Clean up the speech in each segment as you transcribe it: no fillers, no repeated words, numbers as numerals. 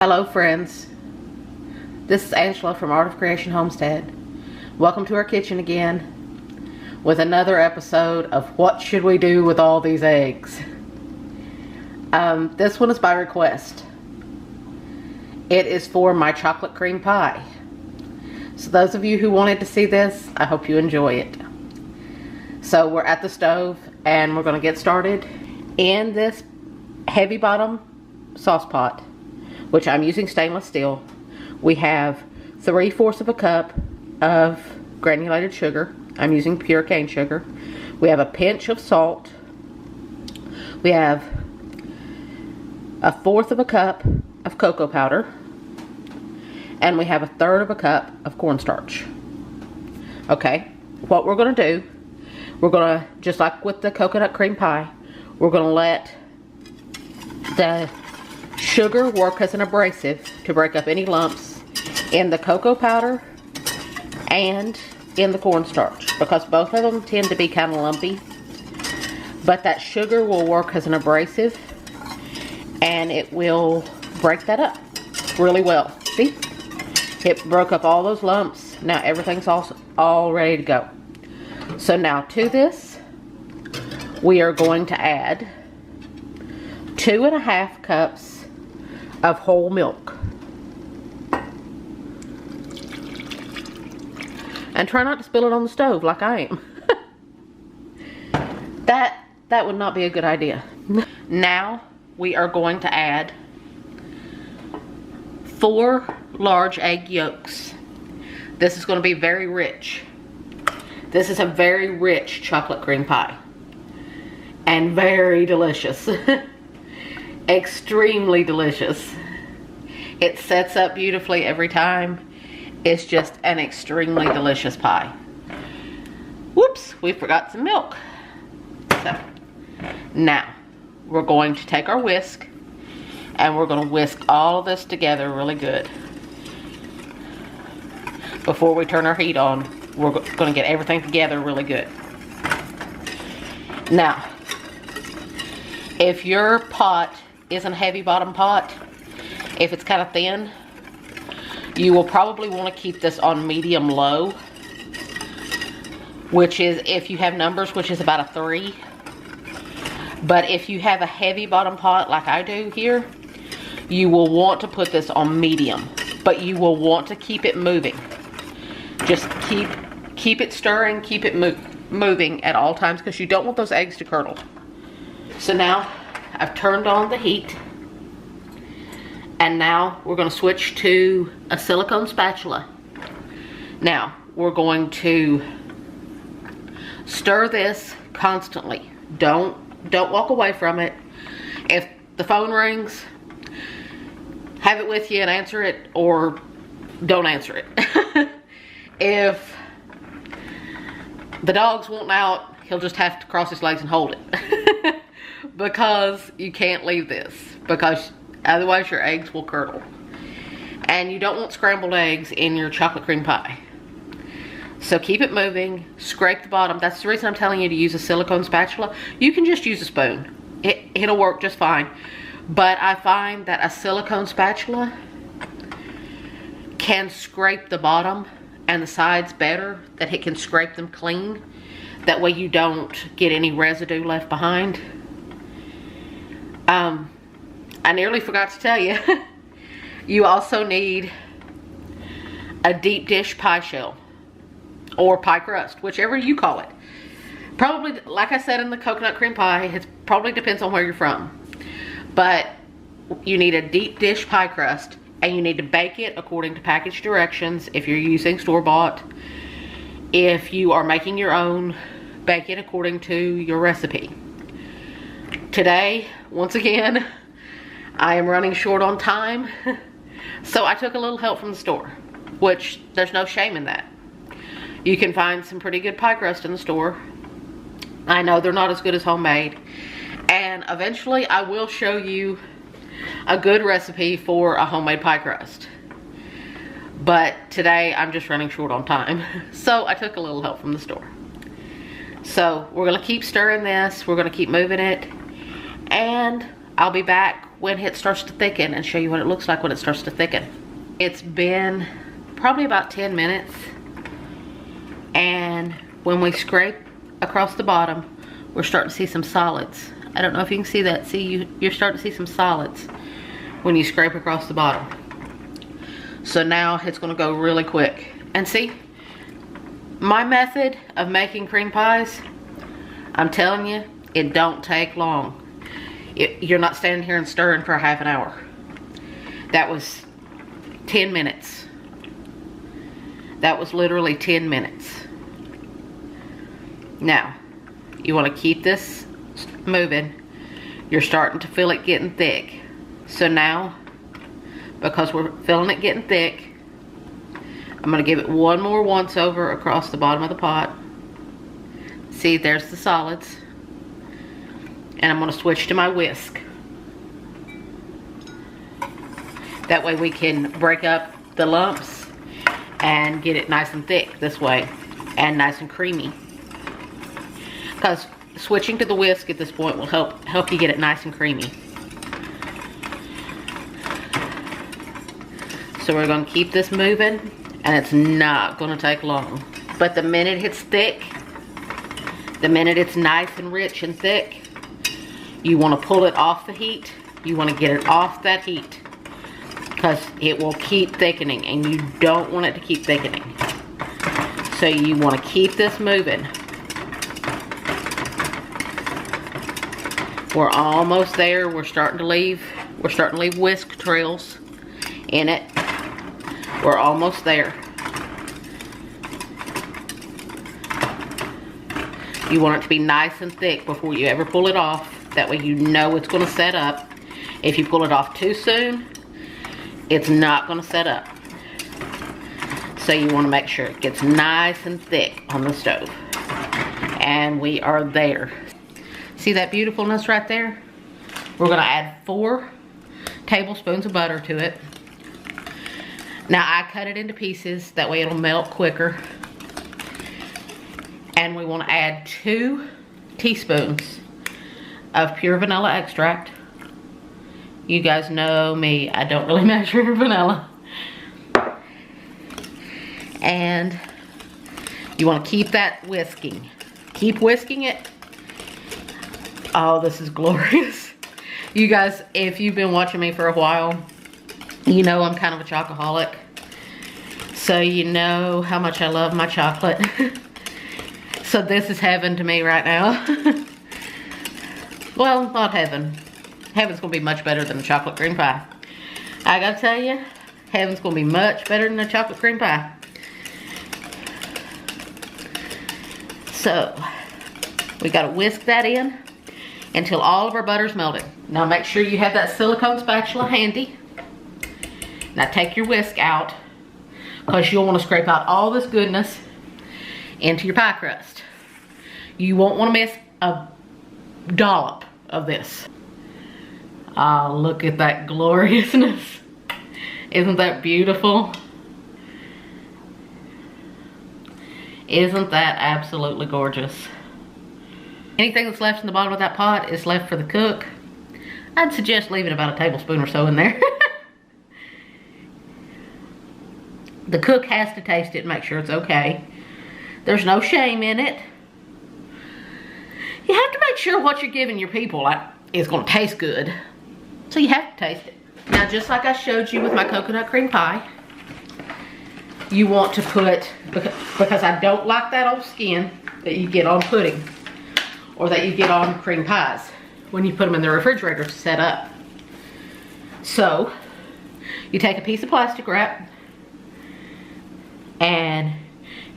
Hello friends, this is Angela from Art of Creation Homestead. Welcome to our kitchen again with another episode of What Should We Do with All These Eggs? This one is by request. It is for my chocolate cream pie. So those of you who wanted to see this, I hope you enjoy it. So we're at the stove and we're going to get started. In this heavy bottom sauce pot, which I'm using stainless steel, we have 3/4 of a cup of granulated sugar. I'm using pure cane sugar. We have a pinch of salt. We have 1/4 of a cup of cocoa powder. And we have 1/3 of a cup of cornstarch. Okay, what we're going to do, we're going to, just like with the coconut cream pie, we're going to let the sugar work as an abrasive to break up any lumps in the cocoa powder and in the cornstarch, because both of them tend to be kind of lumpy. But that sugar will work as an abrasive and it will break that up really well. See? It broke up all those lumps. Now everything's all ready to go. So now to this, we are going to add 2.5 cups of whole milk. And try not to spill it on the stove like I am. That would not be a good idea. Now we are going to add 4 large egg yolks. This is going to be very rich. This is a very rich chocolate cream pie. And very delicious. Extremely delicious. It sets up beautifully every time. It's just an extremely delicious pie. Whoops, we forgot some milk. So now we're going to take our whisk and we're going to whisk all of this together really good. Before we turn our heat on, we're going to get everything together really good. Now, if your pot isn't a heavy bottom pot, if it's kind of thin, you will probably want to keep this on medium low, which is, if you have numbers, which is about a 3. But if you have a heavy bottom pot like I do here, you will want to put this on medium, but you will want to keep it moving. Just keep it stirring, keep it moving at all times, because you don't want those eggs to curdle. So now I've turned on the heat, and now we're going to switch to a silicone spatula. Now we're going to stir this constantly. Don't walk away from it. If the phone rings, have it with you and answer it, or don't answer it. If the dog's wanting out, he'll just have to cross his legs and hold it. Because you can't leave this, because otherwise your eggs will curdle. And you don't want scrambled eggs in your chocolate cream pie. So keep it moving, scrape the bottom. That's the reason I'm telling you to use a silicone spatula. You can just use a spoon. It'll work just fine. But I find that a silicone spatula can scrape the bottom and the sides better, that it can scrape them clean. That way you don't get any residue left behind. I nearly forgot to tell you, you also need a deep dish pie shell or pie crust, whichever you call it. Probably, like I said in the coconut cream pie, it probably depends on where you're from. But you need a deep dish pie crust, and you need to bake it according to package directions if you're using store-bought. If you are making your own, bake it according to your recipe. Today, once again, I am running short on time, so I took a little help from the store, which there's no shame in that. You can find some pretty good pie crust in the store. I know they're not as good as homemade, and eventually I will show you a good recipe for a homemade pie crust. But today I'm just running short on time, so I took a little help from the store. So we're gonna keep stirring this, we're gonna keep moving it, and I'll be back when it starts to thicken and show you what it looks like when it starts to thicken. It's been probably about 10 minutes. And when we scrape across the bottom, we're starting to see some solids. I don't know if you can see that. See, you're starting to see some solids when you scrape across the bottom. So now it's gonna go really quick. And see, my method of making cream pies, I'm telling you, it don't take long. You're not standing here and stirring for a half an hour. That was 10 minutes. That was literally 10 minutes. Now, you want to keep this moving. You're starting to feel it getting thick. So now, because we're feeling it getting thick, I'm going to give it one more once over across the bottom of the pot. See, there's the solids. And I'm going to switch to my whisk. That way we can break up the lumps and get it nice and thick this way. And nice and creamy. Because switching to the whisk at this point will help you get it nice and creamy. So we're going to keep this moving, and it's not going to take long. But the minute it's thick, the minute it's nice and rich and thick, you want to pull it off the heat. You want to get it off that heat, because it will keep thickening, and you don't want it to keep thickening. So you want to keep this moving. We're almost there. We're starting to leave whisk trails in it. We're almost there. You want it to be nice and thick before you ever pull it off. That way you know it's going to set up. If you pull it off too soon, it's not going to set up. So you want to make sure it gets nice and thick on the stove. And we are there. See that beautifulness right there? We're going to add 4 tablespoons of butter to it. Now I cut it into pieces, that way it'll melt quicker. And we want to add 2 teaspoons of pure vanilla extract. You guys know me, I don't really measure vanilla. And you want to keep that whisking. Keep whisking it. Oh, this is glorious. You guys, if you've been watching me for a while, you know I'm kind of a chocoholic. So you know how much I love my chocolate. So this is heaven to me right now. Well, not heaven. Heaven's gonna be much better than the chocolate cream pie. I gotta tell you, heaven's gonna be much better than the chocolate cream pie. So, we gotta whisk that in until all of our butter's melted. Now make sure you have that silicone spatula handy. Now take your whisk out, because you'll want to scrape out all this goodness into your pie crust. You won't want to miss a dollop of this. Oh, look at that gloriousness. Isn't that beautiful? Isn't that absolutely gorgeous? Anything that's left in the bottom of that pot is left for the cook. I'd suggest leaving about a tablespoon or so in there. The cook has to taste it and make sure it's okay. There's no shame in it. You have to make sure what you're giving your people is going to taste good. So you have to taste it. Now, just like I showed you with my coconut cream pie, you want to put, because I don't like that old skin that you get on pudding or that you get on cream pies when you put them in the refrigerator to set up. So, you take a piece of plastic wrap and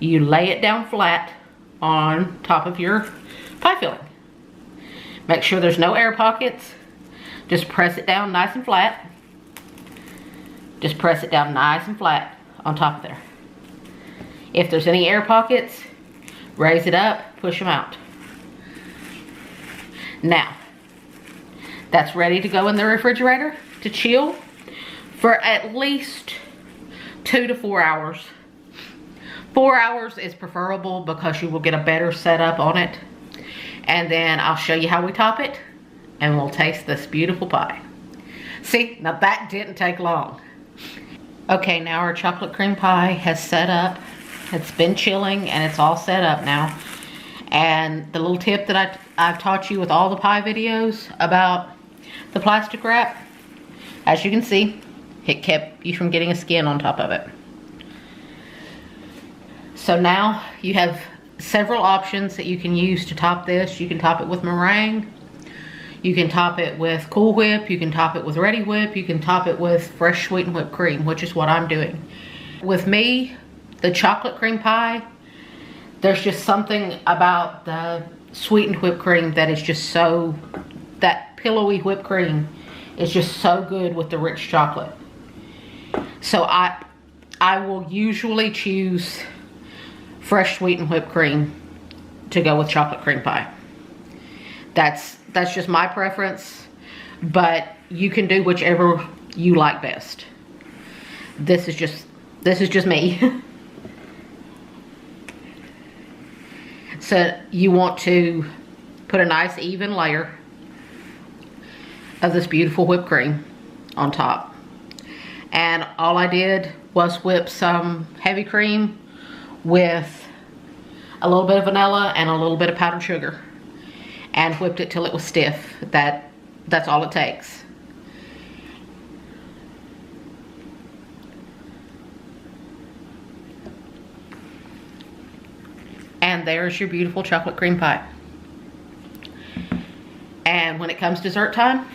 you lay it down flat on top of your pie filling. Make sure there's no air pockets. Just press it down nice and flat. Just press it down nice and flat on top of there. If there's any air pockets, raise it up, push them out. Now, that's ready to go in the refrigerator to chill for at least 2 to 4 hours. 4 hours is preferable because you will get a better setup on it. And then I'll show you how we top it and we'll taste this beautiful pie. See, now that didn't take long. Okay, now our chocolate cream pie has set up. It's been chilling and it's all set up now. And the little tip that I've taught you with all the pie videos about the plastic wrap, as you can see, it kept you from getting a skin on top of it. So now you have several options that you can use to top this. You can top it with meringue. You can top it with Cool Whip. You can top it with Ready Whip. You can top it with fresh sweetened whipped cream, which is what I'm doing. With me, the chocolate cream pie, there's just something about the sweetened whipped cream that is just so, that pillowy whipped cream is just so good with the rich chocolate. So I will usually choose fresh sweetened whipped cream to go with chocolate cream pie. That's just my preference, but you can do whichever you like best. This is just me. So you want to put a nice even layer of this beautiful whipped cream on top. And all I did was whip some heavy cream with a little bit of vanilla and a little bit of powdered sugar, and whipped it till it was stiff. That's all it takes. And there's your beautiful chocolate cream pie. And when it comes dessert time,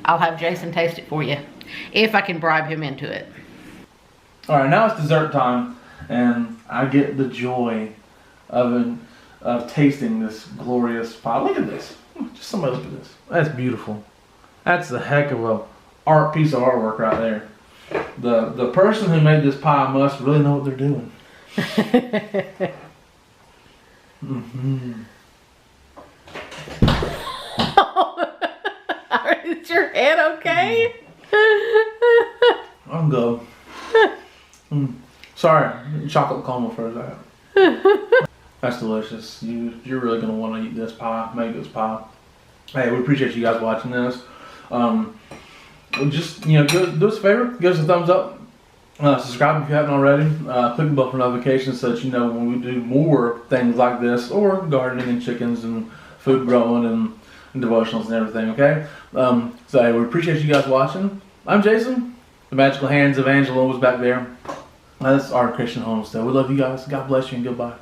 I'll have Jason taste it for you, if I can bribe him into it. All right, now it's dessert time, and I get the joy of tasting this glorious pie. Look at this. Just somebody look at this. That's beautiful. That's a heck of a piece of artwork right there. The person who made this pie must really know what they're doing. Is your head okay? I'm good. Sorry, chocolate coma for that. That's delicious. You're really gonna want to eat this pie. Make this pie. Hey, we appreciate you guys watching this. Just do us a favor, give us a thumbs up, subscribe if you haven't already. Click the bell for notifications so that you know when we do more things like this, or gardening and chickens and food growing and devotionals and everything. Okay. So hey, we appreciate you guys watching. I'm Jason. The magical hands of Angela was back there. That's our Christian Homestead. We love you guys. God bless you and goodbye.